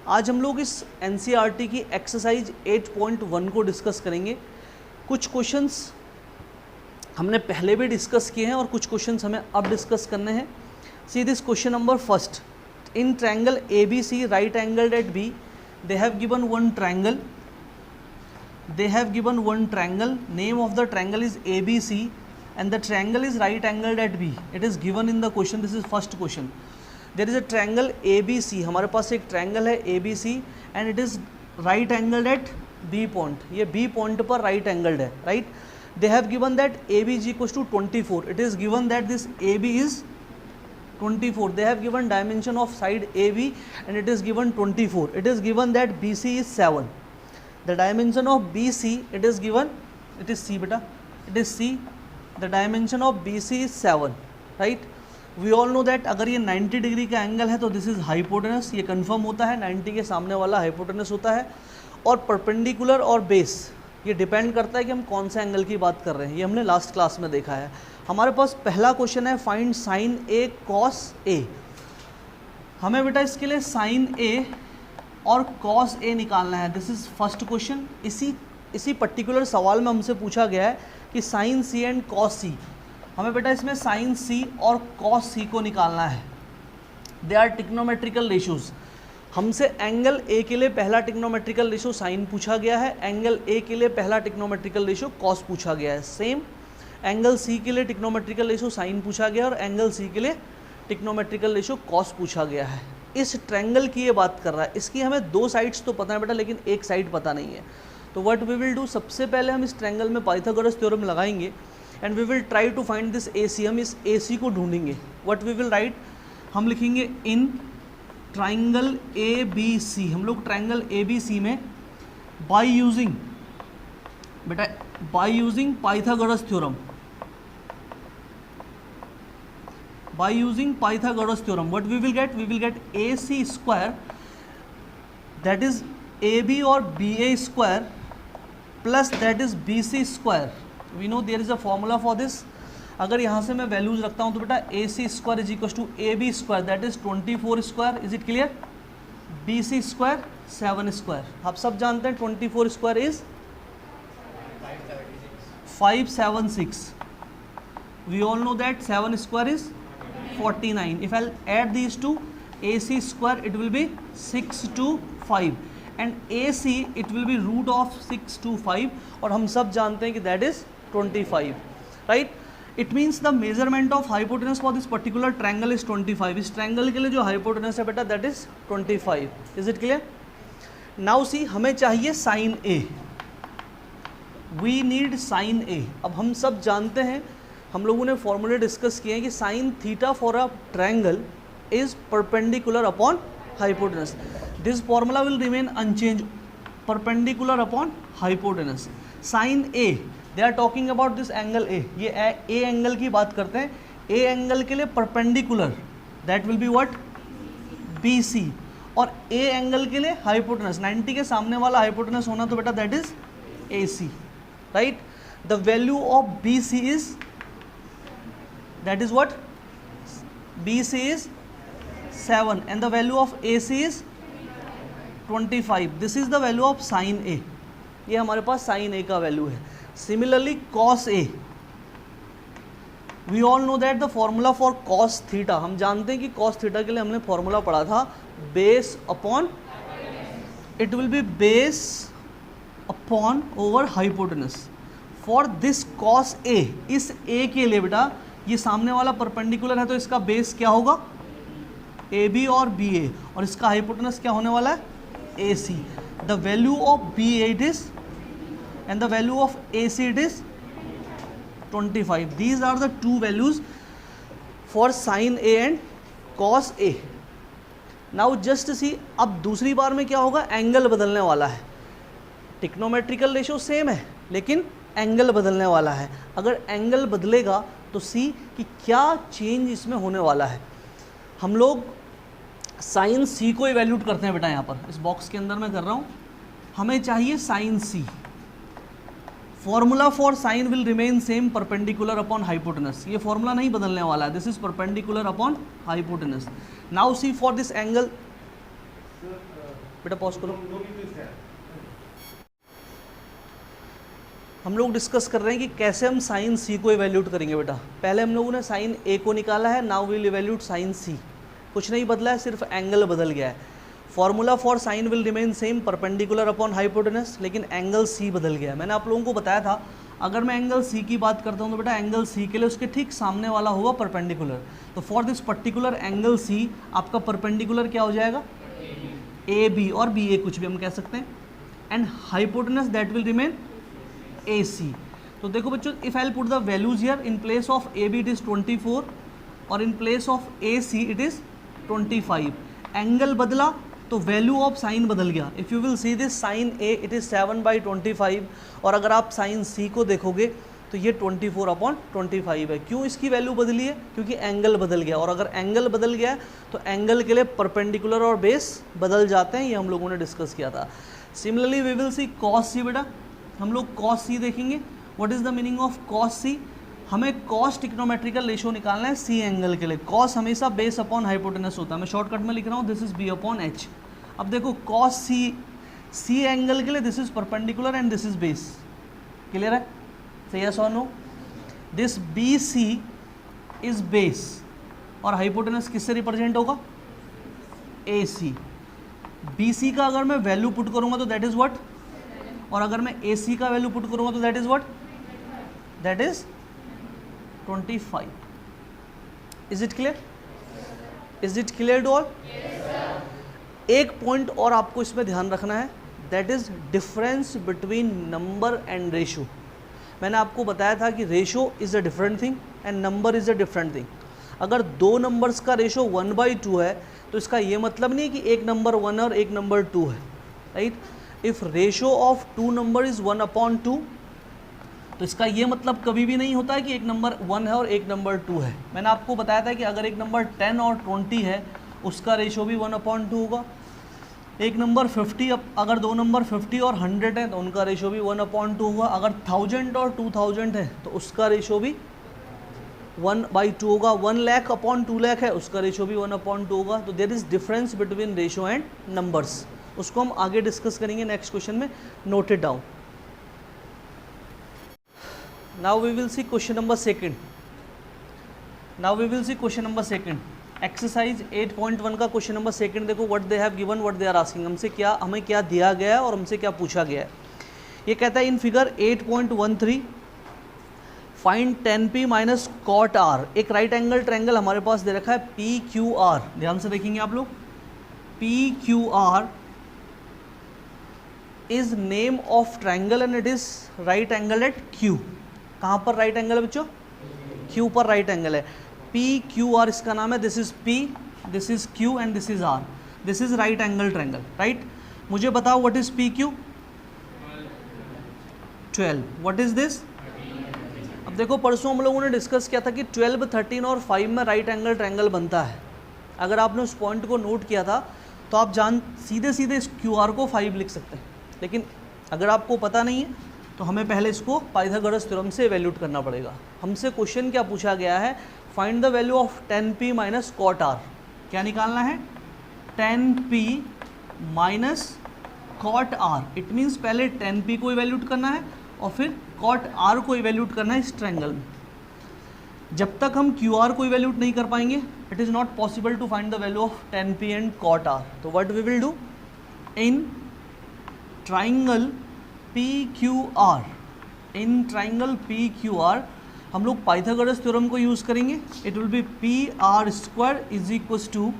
आज हम लोग इस एनसीईआरटी की एक्सरसाइज 8.1 को डिस्कस करेंगे। कुछ क्वेश्चंस हमने पहले भी डिस्कस किए हैं और कुछ क्वेश्चंस हमें अब डिस्कस करने हैं। See this question number first, in triangle ABC right angled at B, they have given one triangle, name of the triangle is ABC and the triangle is right angled at B. It is given in the question, this is first question. There is a triangle ABC, हमारे पास एक triangle है ABC and it is right angled at B point. ये B point पर right angled है, right? They have given that AB is equals to 24. It is given that this AB is 24. They have given dimension of side AB and it is given 24. It is given that BC is 7. The dimension of BC, it is given, it is C beta, it is C. The dimension of BC is 7, right? We all know that अगर ये 90 degree का angle है तो this is hypotenuse, ये confirm होता है, 90 के सामने वाला हाइपोटेनस होता है। और परपेंडिकुलर और बेस ये डिपेंड करता है कि हम कौन से एंगल की बात कर रहे हैं, ये हमने लास्ट क्लास में देखा है। हमारे पास पहला क्वेश्चन है find sign A cos A. हमें बेटा इसके लिए साइन ए और कॉस ए निकालना है। This is first question. इसी पर्टिकुलर सवाल में हमसे पूछा गया है कि sign C and cos C. हमें बेटा इसमें साइन सी और कॉस सी को निकालना है। They are trigonometrical ratios. हमसे एंगल ए के लिए पहला टिक्नोमेट्रिकल रेशो साइन पूछा गया है, एंगल ए के लिए पहला टिक्नोमेट्रिकल रेशो कॉस पूछा गया है। सेम एंगल सी के लिए टिक्नोमेट्रिकल रेशो साइन पूछा गया और एंगल सी के लिए टिक्नोमेट्रिकल रेशो कॉस पूछा गया है। इस ट्रायंगल की ये बात कर रहा है। इसकी हमें दो साइड्स तो पता है बेटा, लेकिन एक साइड पता नहीं है। तो व्हाट वी विल डू, सबसे पहले हम इस ट्रायंगल में पाइथागोरस थ्योरम लगाएंगे and we will try to find this AC। हम इस AC को ढूंढेंगे। व्हाट वी विल राइट, हम लिखेंगे इन ट्रायंगल ABC। हम लोग ट्रायंगल ABC में by using Pythagoras theorem, by using Pythagoras theorem, what we will get AC square, that is AB or BA square plus that is BC square. We know there is a formula for this. अगर यहाँ से मैं values रखता हूँ तो बेटा AC square is equals to AB square, that is 24 square. Is it clear? BC square 7 square. आप सब जानते हैं 24 square is 576. We all know that 7 square is 49. If I'll add these two, AC square it will be 625 and AC it will be root of 625 और हम सब जानते हैं कि that is 25, right? It means the measurement of hypotenuse for this particular triangle is 25. इस triangle के लिए जो hypotenuse है बेटा that is 25. Is it clear? Now see, हमें चाहिए sin A. We need sin A. अब हम सब जानते हैं, हम लोगों ने फॉर्मूले डिस्कस किए हैं कि sine theta for a triangle is perpendicular upon hypotenuse. This formula will remain unchanged, perpendicular upon hypotenuse. Sine A, they are talking about this angle A. ये ए एंगल की बात करते हैं। ए एंगल के लिए perpendicular that will be what, BC। और ए angle के लिए हाइपोटेनस, 90 के सामने वाला हाइपोटेनस होना तो बेटा that is AC, right? The value of BC is, that is what, BC is 7 and the value of AC is 25. This is the value of sin A. ये हमारे पास sin A का value है। Similarly cos A, we all know that the formula for cos theta, हम जानते हैं कि cos theta के लिए हमने फॉर्मूला पढ़ा था base upon, it will be base upon over hypotenuse. For this cos A, इस A के लिए बेटा ये सामने वाला परपेंडिकुलर है तो इसका बेस क्या होगा, AB और BA, और इसका हाइपोटेनस क्या होने वाला है, AC. The value of BA it is and the value of AC it is 25. These are the two values for sine A and cos A. Now just see, अब दूसरी बार में क्या होगा, एंगल बदलने वाला है। टिक्नोमेट्रिकल रेशो सेम है लेकिन एंगल बदलने वाला है। अगर एंगल बदलेगा तो सी कि क्या चेंज इसमें होने वाला है। हम लोग साइन सी को इवैल्यूट करते हैं बेटा, यहाँ पर इस बॉक्स के अंदर मैं कर रहा हूँ। हमें चाहिए sine C. Formula for sine will remain same, perpendicular upon hypotenuse. ये फॉर्मूला नहीं बदलने वाला है, this is perpendicular upon hypotenuse. Now see for this angle बेटा पॉज करो। हम लोग डिस्कस कर रहे हैं कि कैसे हम साइन सी को इवैल्यूट करेंगे बेटा। पहले हम लोगों ने साइन ए को निकाला है, now will evaluate sine C. कुछ नहीं बदला है, सिर्फ एंगल बदल गया है। Formula for sine will remain same, perpendicular upon hypotenuse, लेकिन एंगल सी बदल गया है। मैंने आप लोगों को बताया था अगर मैं एंगल सी की बात करता हूँ तो बेटा एंगल सी के लिए उसके ठीक सामने वाला होगा परपेंडिकुलर। तो for this particular angle C आपका परपेंडिकुलर क्या हो जाएगा, ए बी, और बी ए कुछ भी हम कह सकते हैं, and hypotenuse that will remain A C. तो देखो बच्चों, if I will put the values here, in place of A B it is 24 और in place of A C it is 25। Angle बदला तो वैल्यू ऑफ साइन बदल गया। If you will see this sine A it is 7/25, और अगर आप sign सी को देखोगे तो ये 24/25 है। क्यों इसकी वैल्यू बदली है, क्योंकि एंगल बदल गया, और अगर एंगल बदल गया तो एंगल के लिए परपेंडिकुलर और बेस बदल जाते हैं, ये हम लोगों ने डिस्कस किया था। Similarly we will see cos C. बेटा हम लोग कॉस सी देखेंगे। What is the meaning of cos C, हमें कॉस ट्रिग्नोमेट्रिकल रेशियो निकालना है सी एंगल के लिए। कॉस हमेशा बेस अपॉन हाइपोटेनस होता है, मैं शॉर्टकट में लिख रहा हूँ, this is B upon H. अब देखो कॉस सी एंगल के लिए this is perpendicular and this is base. Clear है, सही यस और no? This B C is base और हाइपोटेनस किससे रिप्रेजेंट होगा, ए सी। बी सी का अगर मैं वैल्यू पुट करूंगा तो दैट इज व्हाट, और अगर मैं ए सी का वैल्यू पुट करूंगा तो that is what, that is 25। Is it clear, is it clear to all? एक पॉइंट और आपको इसमें ध्यान रखना है, that is difference between number and ratio. मैंने आपको बताया था कि ratio is a different thing and number is a different thing. अगर दो नंबर्स का रेशो 1/2 है तो इसका ये मतलब नहीं कि एक नंबर 1 और एक नंबर 2 है, right? If ratio of 2 number is 1/2 तो इसका ये मतलब कभी भी नहीं होता है कि एक नंबर 1 है और एक नंबर 2 है। मैंने आपको बताया था कि अगर एक नंबर 10 और 20 है उसका रेशो भी 1/2 होगा। एक नंबर 50, अगर दो नंबर 50 और 100 है तो उनका रेशो भी 1/2 होगा। अगर 1000 और 2000 है तो उसका रेशो भी 1/2 होगा। 1 लाख अपॉन 2 लाख है उसका रेशो भी 1/2 होगा। तो there is difference between ratio and numbers. उसको हम आगे डिस्कस करेंगे नेक्स्ट क्वेश्चन में, note it down. Now we will see question number second. Now we will see question number second, exercise 8.1 का क्वेश्चन नंबर सेकंड। देखो what they have given, what they are asking, हमें क्या दिया गया है और हमसे क्या पूछा गया है। ये कहता है in figure 8.13 find 10p minus cot R. एक राइट एंगल ट्रायंगल हमारे पास दे रखा है PQR। ध्यान से देखेंगे आप लोग, PQR is name of triangle and it is right angle at Q। कहाँ पर राइट एंगल है बच्चों, Q पर राइट एंगल है। PQR इसका नाम है, this is P, this is Q and this is R। This is right angle triangle, right? मुझे बताओ what is PQ? 12। What is this? अब देखो परसों हम लोगों ने डिस्कस किया था कि 12, 13 और 5 में राइट एंगल ट्रायंगल बनता है। अगर आपने उस पॉइंट को नोट किया था तो आप सीधे सीधे इस QR को 5 लिख सकते हैं, लेकिन अगर आपको पता नहीं है तो हमें पहले इसको पाइथागोरस थ्योरम से इवैल्यूएट करना पड़ेगा। हमसे क्वेश्चन क्या पूछा गया है, find the value of 10p minus cot R. क्या निकालना है, 10p minus cot R. It means पहले 10p को इवैल्यूएट करना है और फिर कॉट आर को इवैल्यूएट करना है इस ट्रायंगल में। जब तक हम QR को इवैल्यूएट नहीं कर पाएंगे it is not possible to find the value of 10p and cot R. तो what we will do, in triangle PQR, in triangle PQR हम लोग पाइथागोरस थ्योरम को यूज़ करेंगे। It will be PR² is equals to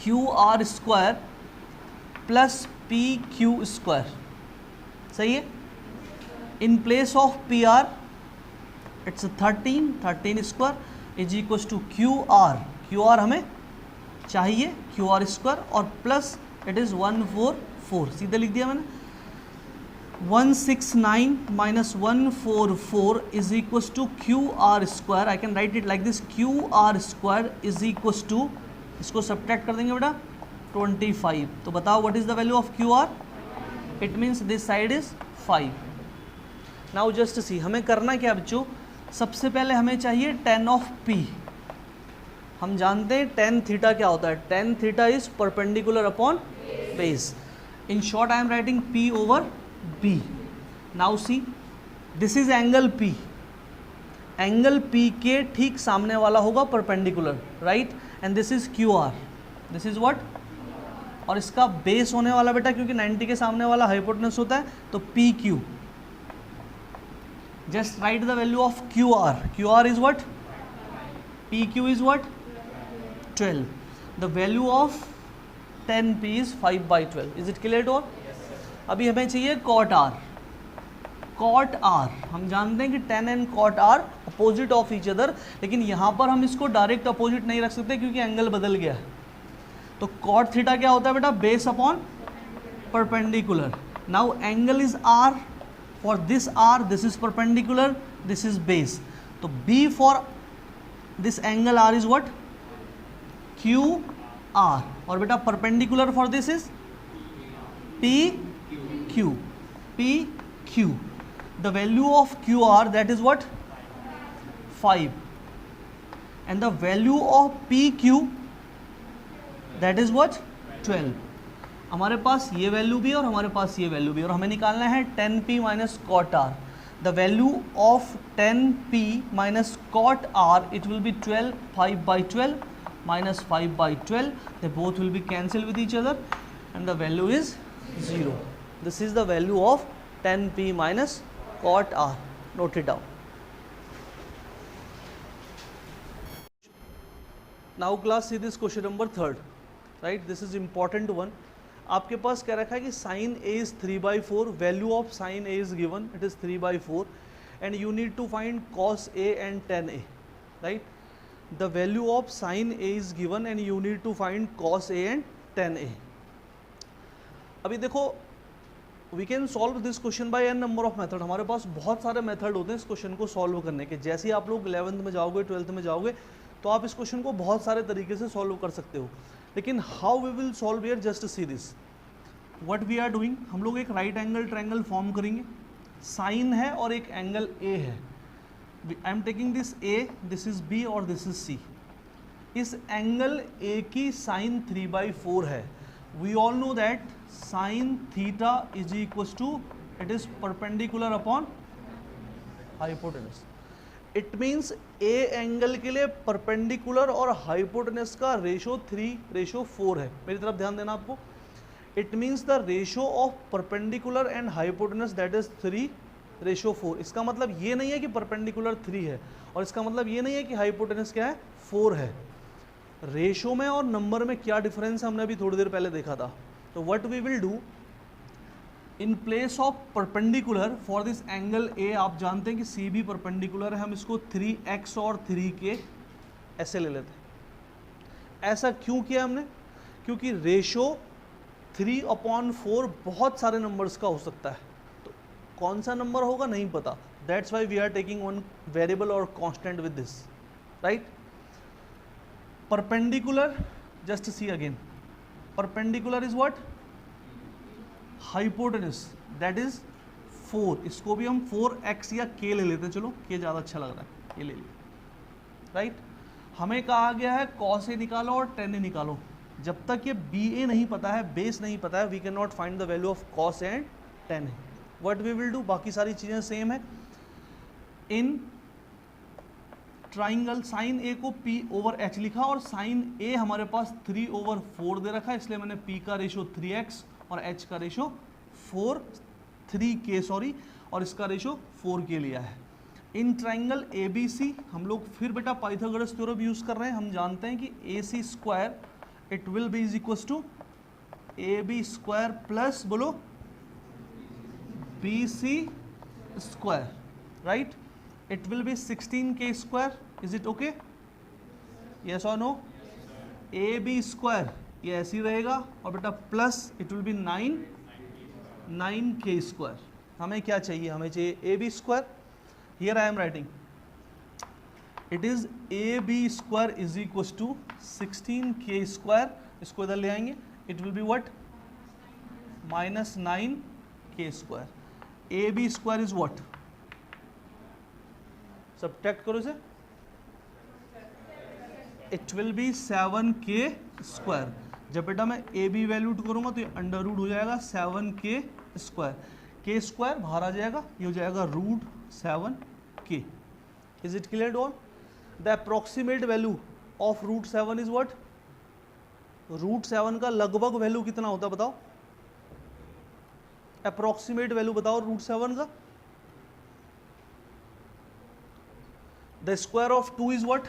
QR² plus PQ²। सही है? In place of PR it's 13² is equals to QR हमें चाहिए QR² और plus it is 144। सीधे लिख दिया मैंने, 169 minus 144 is equals to QR²। I can write it like this, QR² is equals to, इसको सब्ट्रैक्ट कर देंगे बेटा 25। तो बताओ what is the value of QR? It means this side is 5। Now just see, हमें करना क्या बच्चों, सबसे पहले हमें चाहिए 10 of P। हम जानते हैं टेन थीटा क्या होता है, tan theta is perpendicular upon base. In short I am writing P over B. Now see, this is angle P. Angle P के ठीक सामने वाला होगा perpendicular, right, and this is QR. This is what, और इसका base होने वाला बेटा, क्योंकि 90 के सामने वाला हाइपोटेनस होता है, तो PQ. Just right the value of QR. QR is what, PQ is what, 12. The value of 10P is 5/12. Is it clear to all? अभी हमें चाहिए cot R. cot R हम जानते हैं कि tan and cot R opposite of each other, लेकिन यहाँ पर हम इसको डायरेक्ट अपोजिट नहीं रख सकते क्योंकि एंगल बदल गया है. तो cot थीटा क्या होता है बेटा, base upon perpendicular. Now angle is R. For this R, this is perpendicular, this is base. तो B for this angle R is what, QR. और बेटा perpendicular for this is PQ. PQ. The value of QR, that is what, 5. And the value of PQ, that is what, 12. हमारे पास ये value भी है और हमारे पास ये वैल्यू भी है, और हमें निकालना है 10P minus cot R. The value of 10P minus cot R, it will be 12, 5/12 minus 5/12. They both will be cancelled with each other and the value is 0. This is the value of 10P minus cot R. Note it down. Now class, see this question number 3rd. Right? This is important one. आपके पास क्या रखा है कि sine A is 3/4, value of sine A is given, it is 3/4, and you need to find cos A and tan A. Right, the value of sine A is given and you need to find cos A and tan A. अभी देखो, we can solve this question by N number of method. हमारे पास बहुत सारे method होते हैं इस question को सॉल्व करने के. जैसे ही आप लोग 11th में जाओगे, 12th में जाओगे, तो आप इस क्वेश्चन को बहुत सारे तरीके से सॉल्व कर सकते हो. लेकिन how we will solve here, just see this what we are doing. हम लोग एक राइट एंगल ट्रायंगल फॉर्म करेंगे. साइन है और एक एंगल ए है. I am taking this A, this is B और दिस इज सी. इस एंगल ए की साइन 3/4 है. We all know that sine theta is equal to, it is perpendicular upon hypotenuse. It means A angle के लिए perpendicular और hypotenuse का ratio 3/4 है. मेरी तरफ ध्यान देना आपको. It means the ratio of perpendicular and hypotenuse that is 3/4. इसका मतलब ये नहीं है कि परपेंडिकुलर 3 है और इसका मतलब ये नहीं है कि हाइपोटेनस क्या है, 4 है. रेशो में और नंबर में क्या डिफरेंस है हमने अभी थोड़ी देर पहले देखा था. तो what we will do, in place of perpendicular for this angle A, आप जानते हैं कि सी भी परपेंडिकुलर है, हम इसको 3x और 3k ऐसे ले लेते हैं. ऐसा क्यों किया हमने, क्योंकि रेशो 3/4 बहुत सारे नंबर्स का हो सकता है. तो कौन सा नंबर होगा नहीं पता. That's why we are taking one variable और constant with this. Right, perpendicular, just see again, perpendicular is what, hypotenuse that is 4. इसको भी हम 4x या k ले लेते हैं. चलो k ज़्यादा अच्छा लग रहा है, ये ले लिया. राइट, हमें कहा गया है cos a निकालो और tan a निकालो. जब तक ये ba नहीं पता है, बेस नहीं पता है, we can not find the value of cos and tan a. What we will do, बाकी सारी चीज़ें सेम है. इन ट्राइंगल साइन ए को P/H लिखा और साइन ए हमारे पास 3/4 दे रखा है, इसलिए मैंने P का रेशो 3x और H का रेशो 3k सॉरी, और इसका रेशो 4k लिया है. इन ट्राइंगल ABC हम लोग फिर बेटा पाइथागोरस थ्योरम यूज कर रहे हैं. हम जानते हैं कि AC square it will be is equal to AB square plus बोलो BC square. Right, it will be 16k square. Is it okay, yes और नो. AB स्क्वायर ये ऐसे ही रहेगा और बेटा plus it will be 9k square. हमें क्या चाहिए, हमें चाहिए AB square. Here I am writing it is AB square is equal to 16k square. इसको इधर ले आएंगे, it will be what, -9k square. AB square is what, subtract करो इसे, इट विल बी 7k²। जब बेटा मैं ए बी वैल्यूट करूंगा तो ये अंडर रूट हो जाएगा 7k²। k² बाहर आ जाएगा, ये हो जाएगा √7k। Is it clear to all? The approximate value of √7 is what? √7 का लगभग वैल्यू कितना होता है बताओ? अप्रोक्सीमेट वैल्यू बताओ √7 का। The square of 2 is what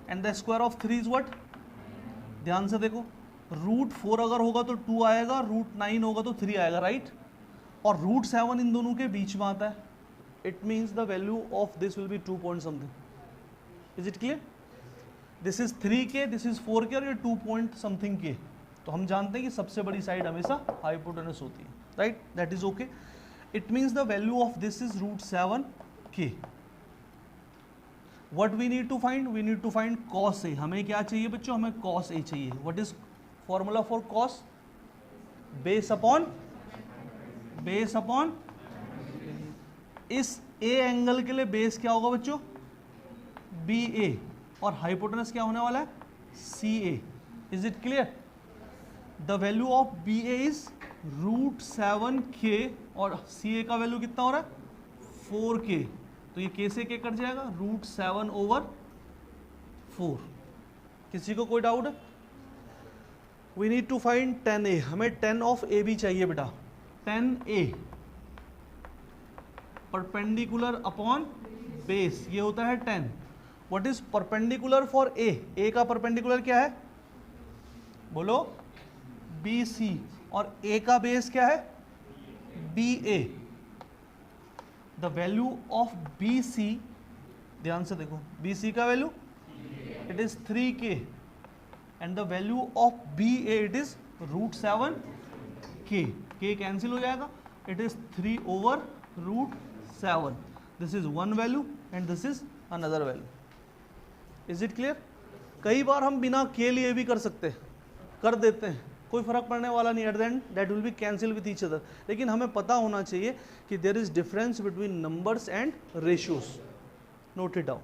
and the square of 3 is what? ध्यान से देखो, √4 अगर होगा तो 2 आएगा, √9 होगा तो 3 आएगा, राइट? और √7 इन दोनों के बीच में आता है। It means the value of this will be 2 point something. Is it clear? This is 3k, this is 4k और ये 2 पॉइंट समथिंग k। तो हम जानते हैं कि सबसे बड़ी साइड हमेशा हाइपोटेनस होती है, right? That is okay. It means the value of this is √7k। What we need to find? We need to find cos A। हमें क्या चाहिए बच्चों? हमें cos A चाहिए। What is formula for cos? Base upon इस A angle के लिए base क्या होगा बच्चों? BA। और हाइपोटेनस क्या होने वाला है? CA। Is it clear? The value of BA is √7k और CA का वैल्यू कितना हो रहा है? 4k। तो ये k से k कट जाएगा, √7/4। किसी को कोई डाउट है? We need to find 10A। हमें 10 ऑफ AB चाहिए बेटा। 10A परपेंडिकुलर अपॉन बेस, ये होता है 10। What is perpendicular for A? A का परपेंडिकुलर क्या है? बोलो, BC। और A का बेस क्या है? BA। The value of BC, ध्यान से देखो, BC का value it is 3k and the value of BA it is √7k। k cancel हो जाएगा, it is 3/√7। This is one value and this is another value. Is it clear? कई बार हम बिना k लिए भी कर देते हैं, कोई फर्क पड़ने वाला नहीं। At the end that will be cancel with each other. लेकिन हमें पता होना चाहिए कि there is difference between numbers and ratios. Note it down.